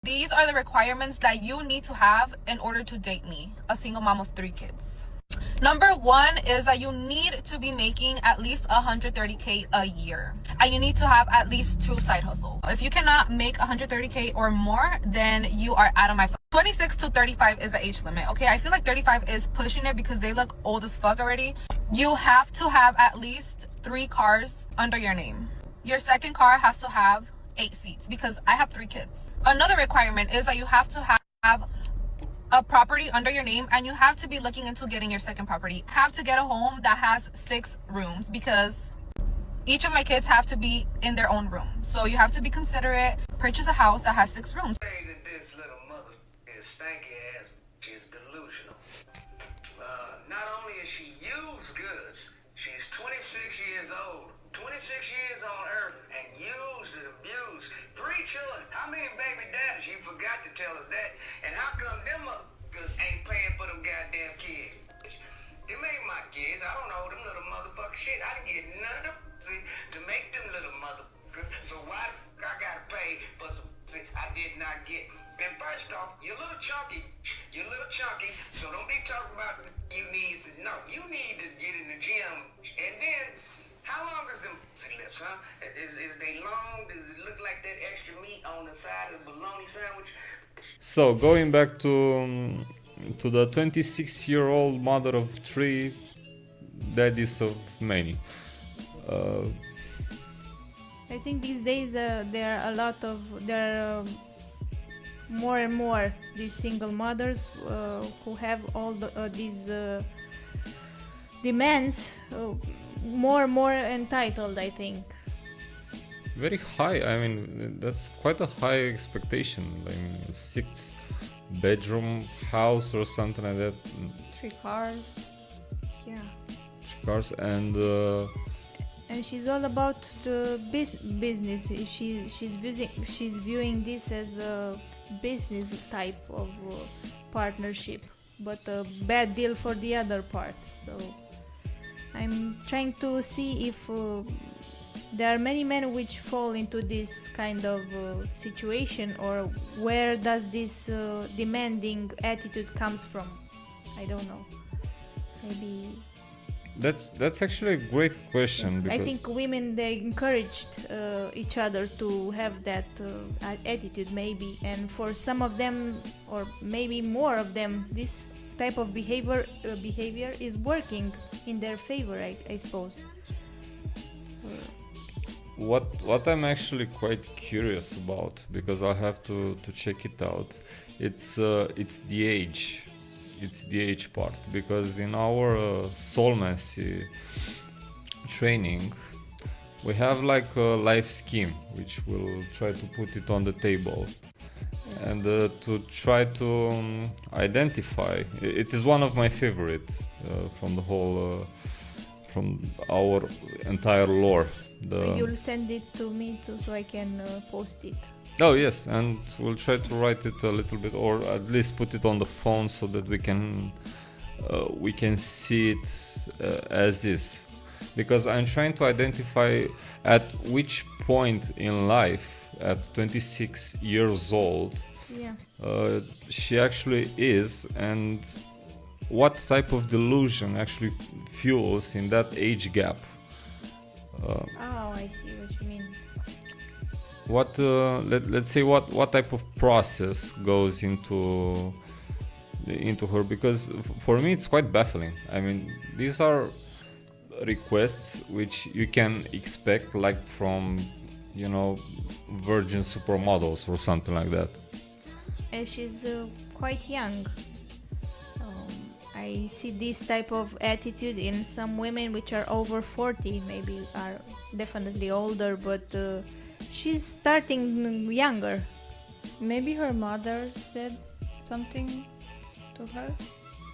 These are the requirements that you need to have in order to date me, a single mom of 3 kids. Number 1 is that you need to be making at least 130K a year, and you need to have at least 2 side hustles. If you cannot make 130K or more, then you are out of my 26 to 35 is the age limit. Okay, I feel like 35 is pushing it because they look old as fuck already. You have to have at least 3 cars under your name. Your second car has to have 8 seats because I have 3 kids. Another requirement is that you have to have a property under your name, and you have to be looking into getting your second property. Have to get a home that has 6 rooms because each of my kids have to be in their own room. So you have to be considerate. Purchase a house that has 6 rooms. This little mother is stanky ass. She's delusional. Not only is she used goods, she's 26 years old. 26 years on earth and used and abused 3 children. How many baby daddies? You forgot to tell us that. And how come them motherfuckers ain't paying for them goddamn kids? Them ain't my kids. I don't know them little motherfucking shit. I didn't get none of them to make them little motherfuckers. So why the fuck I gotta pay for some I did not get? And first off, you're a little chunky. You're a little chunky. So don't be talking about you need to know. You need to get in the gym. And then how long is them lips, huh? Is they long? Does it look like that extra meat on the side of the bologna sandwich? So going back to the 26-year-old mother of 3, daddies of many. I think these days there are more and more these single mothers who have all these demands. More entitled, I think. Very high. I mean, that's quite a high expectation. I mean, a 6-bedroom house or something like that. 3 cars. Yeah. 3 cars and she's all about the business. She's viewing this as a business type of partnership, but a bad deal for the other part. So I'm trying to see if there are many men which fall into this kind of situation, or where does this demanding attitude comes from. I don't know. Maybe that's actually a great question. Because I think women, they encouraged each other to have that attitude, maybe, and for some of them, or maybe more of them, this type of behavior is working in their favor, I suppose. What I'm actually quite curious about, because I'll have to check it out, it's the age. It's the age part, because in our soulmacy training we have like a life scheme which we'll try to put it on the table. Yes. And to try to identify, it is one of my favorite from the whole from our entire lore. You'll send it to me too, so I can post it. Oh yes, and we'll try to write it a little bit, or at least put it on the phone so that we can see it as is. Because I'm trying to identify at which point in life, at 26 years old, she actually is, and what type of delusion actually fuels in that age gap. I see what you mean. What let's say what type of process goes into her, because for me it's quite baffling. I mean, these are requests which you can expect like from, you know, virgin supermodels or something like that. And she's quite young. I see this type of attitude in some women which are over 40, maybe are definitely older, but she's starting younger. Maybe her mother said something to her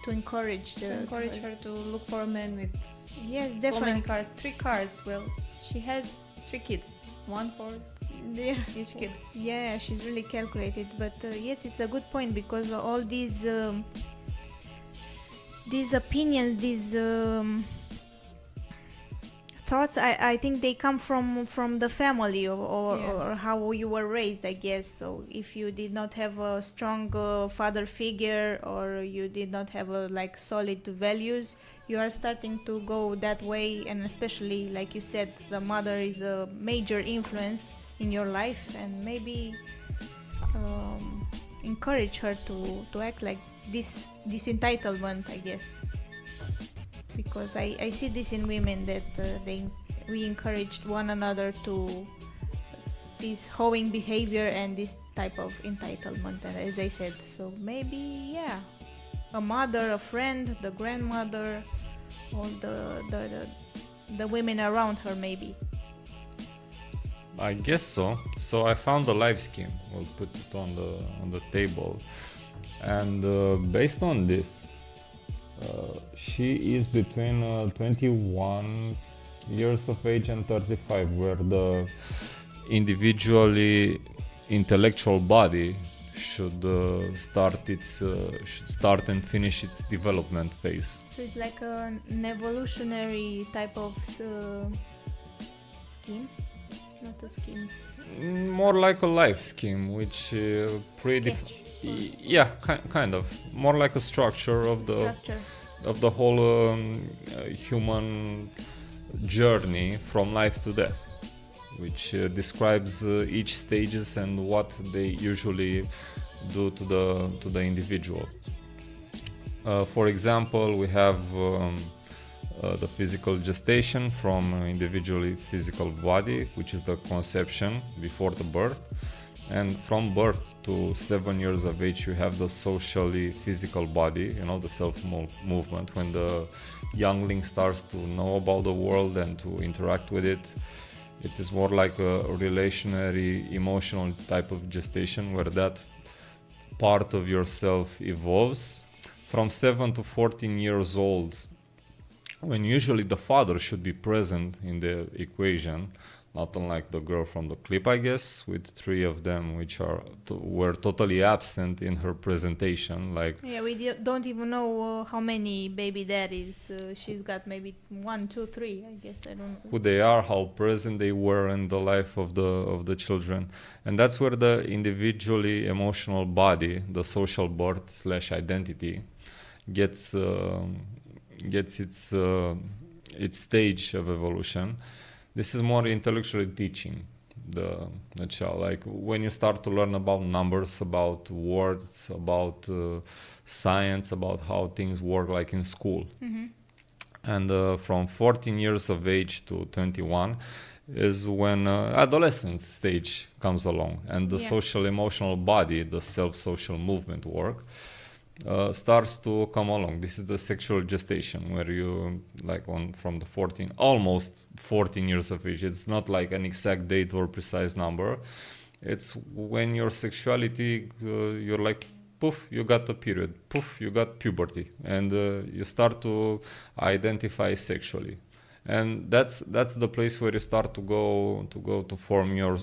to encourage her to look for a man with definitely. So many cars. 3 cars. Well, she has 3 kids, 1 for each kid. Yeah, she's really calculated. But yes, it's a good point, because all these opinions, these thoughts, I think they come from the family or how you were raised, I guess. So if you did not have a strong father figure, or you did not have a like solid values, you are starting to go that way. And especially like you said, the mother is a major influence in your life, and maybe encourage her to act like this entitlement, I guess. Because I see this in women, that we encouraged one another to this hoeing behavior and this type of entitlement. And as I said, so maybe a mother, a friend, the grandmother, all the women around her, maybe. I guess so. So I found the life scheme. We'll put it on the table, and based on this, she is between 21 years of age and 35, where the individually intellectual body should start and finish its development phase. So it's like an evolutionary type of scheme, not a scheme. More like a life scheme, which kind of more like a structure of the whole human journey from life to death, which describes each stages and what they usually do to the individual. For example, we have the physical gestation from individually physical body, which is the conception before the birth. And from birth to 7 years of age, you have the socially physical body, the self-movement, when the youngling starts to know about the world and to interact with it. It is more like a relationary, emotional type of gestation, where that part of yourself evolves. From 7 to 14 years old, when usually the father should be present in the equation, not unlike the girl from the clip, I guess, with 3 of them which were totally absent in her presentation. We don't even know how many baby daddies she's got. Maybe 1, 2, 3, I guess. I don't know who they are, how present they were in the life of the children. And that's where the individually emotional body, the social birth / identity, gets its stage of evolution. This is more intellectually teaching the child. Like when you start to learn about numbers, about words, about science, about how things work, like in school. Mm-hmm. And from 14 years of age to 21 is when adolescence stage comes along, and the social emotional body, the self-social movement work, starts to come along. This is the sexual gestation, where you from the almost 14 years of age. It's not like an exact date or precise number. It's when your sexuality, you're like, poof, you got the period, poof, you got puberty, and you start to identify sexually. And that's the place where you start to go to form your,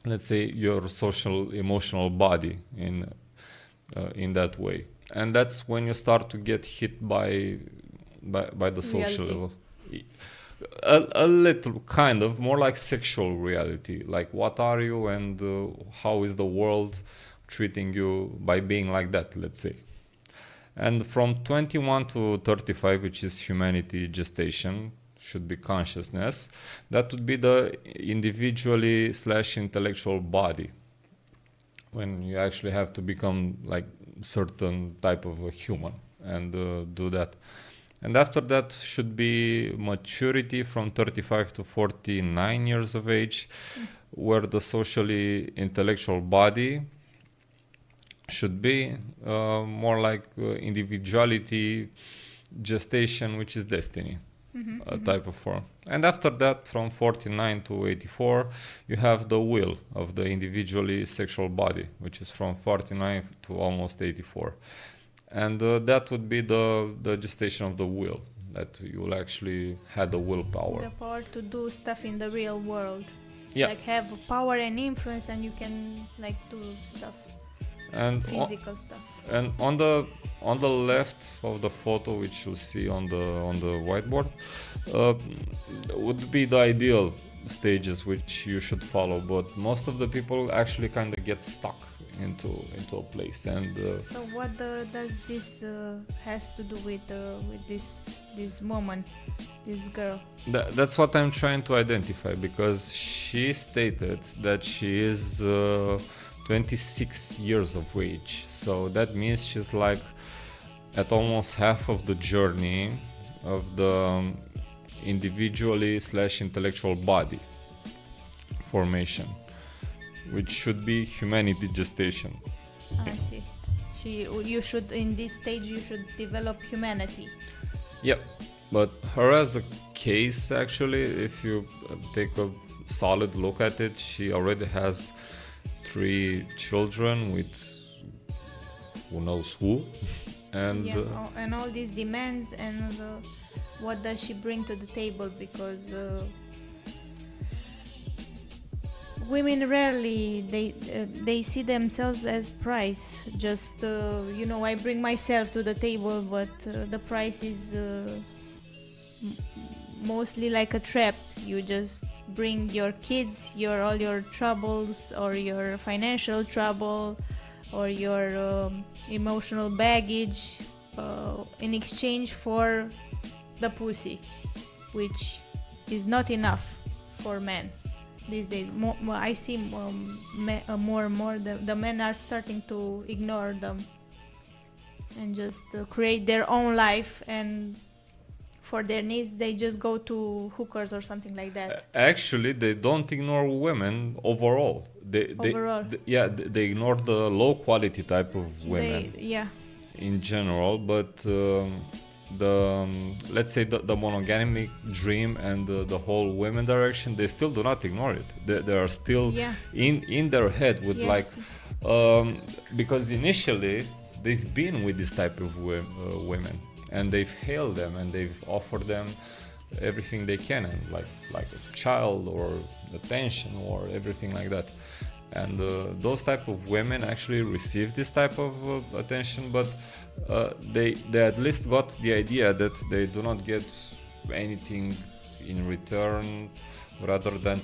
let's say, your social emotional body in that way. And that's when you start to get hit by the social level. A little, kind of, more like sexual reality. Like, what are you, and how is the world treating you by being like that, let's say. And from 21 to 35, which is humanity gestation, should be consciousness, that would be the individually / intellectual body, when you actually have to become like certain type of a human and do that. And after that should be maturity from 35 to 49 years of age, where the socially intellectual body should be more like individuality gestation, which is destiny. Type of form. And after that, from 49 to 84, you have the will of the individually sexual body, which is from 49 to almost 84. And that would be the gestation of the will, that you will actually have the willpower. The power to do stuff in the real world. Yeah. Like have power and influence, and you can like do stuff. And physical stuff. and on the left of the photo, which you'll see on the whiteboard, would be the ideal stages which you should follow. But most of the people actually kind of get stuck into a place. And So what does this has to do with this moment, this girl? that's what I'm trying to identify, because she stated that she is 26 years of age. So that means she's like at almost half of the journey of the individually / intellectual body formation, which should be humanity gestation. I see. You should, in this stage, you should develop humanity. Yep. But her as a case, actually, if you take a solid look at it, she already has 3 children with who knows who. And and all these demands, and what does she bring to the table? Because women rarely they see themselves as price. Just I bring myself to the table, but the price is mostly like a trap. You just bring your kids, all your troubles, or your financial trouble, or your emotional baggage, in exchange for the pussy, which is not enough for men these days. I see more and more the men are starting to ignore them and just create their own life, and for their needs they just go to hookers or something like that. Actually, they don't ignore women overall. They ignore the low quality type of women in general, but let's say the monogamic dream and the whole women direction, they still do not ignore it. They are still in their head with because initially they've been with this type of women, and they've hailed them and they've offered them everything they can, and like a child or attention or everything like that. And those type of women actually receive this type of attention, but they at least got the idea that they do not get anything in return rather than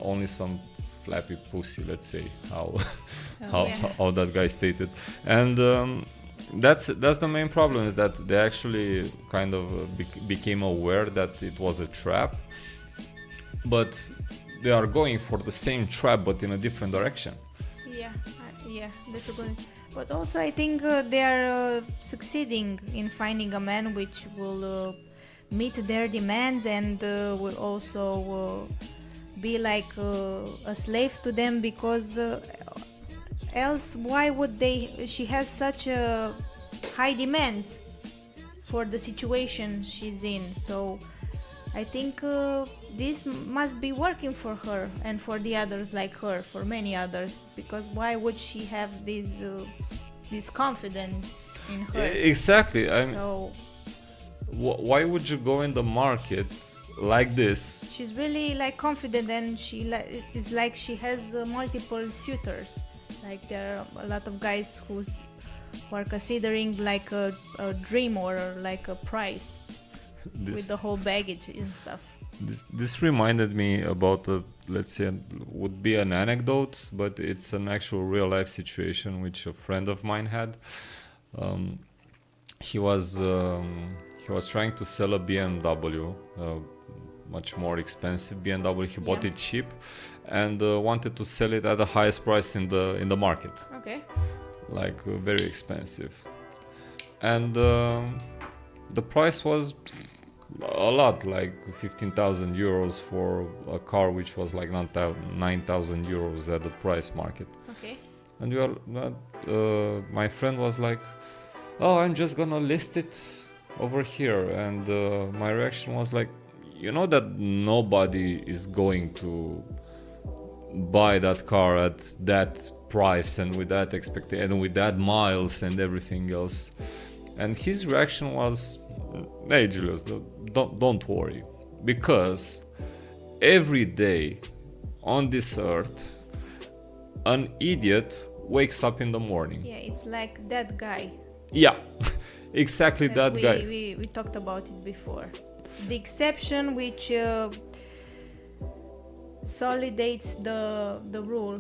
only some flappy pussy, let's say, how that guy stated. And that's the main problem, is that they actually kind of became aware that it was a trap, but they are going for the same trap but in a different direction. That's a good. But also I think they are succeeding in finding a man which will meet their demands, and will also be like a slave to them, because else why would she has such high demands for the situation she's in. So I think this must be working for her and for the others like her, for many others, because why would she have this confidence in her? Exactly. So why would you go in the market like this? She's really like confident, and it's like she has multiple suitors. Like there are a lot of guys who are considering like a dream or like a prize. With the whole baggage and stuff. This reminded me about let's say, would be an anecdote, but it's an actual real life situation which a friend of mine had. He was trying to sell a BMW, much more expensive BMW. He bought it cheap, and wanted to sell it at the highest price in the market. Okay. Like very expensive, and the price was a lot, like 15,000 euros for a car which was like 9,000 euros at the price market. Okay. And my friend was like, oh, I'm just gonna list it over here. And my reaction was like, you know that nobody is going to buy that car at that price and with that expectation and with that miles and everything else. And his reaction was, hey Julius, don't worry, because every day on this earth an idiot wakes up in the morning. Yeah, it's like that guy. Yeah, exactly that we, guy. We talked about it before. The exception which solidates the rule.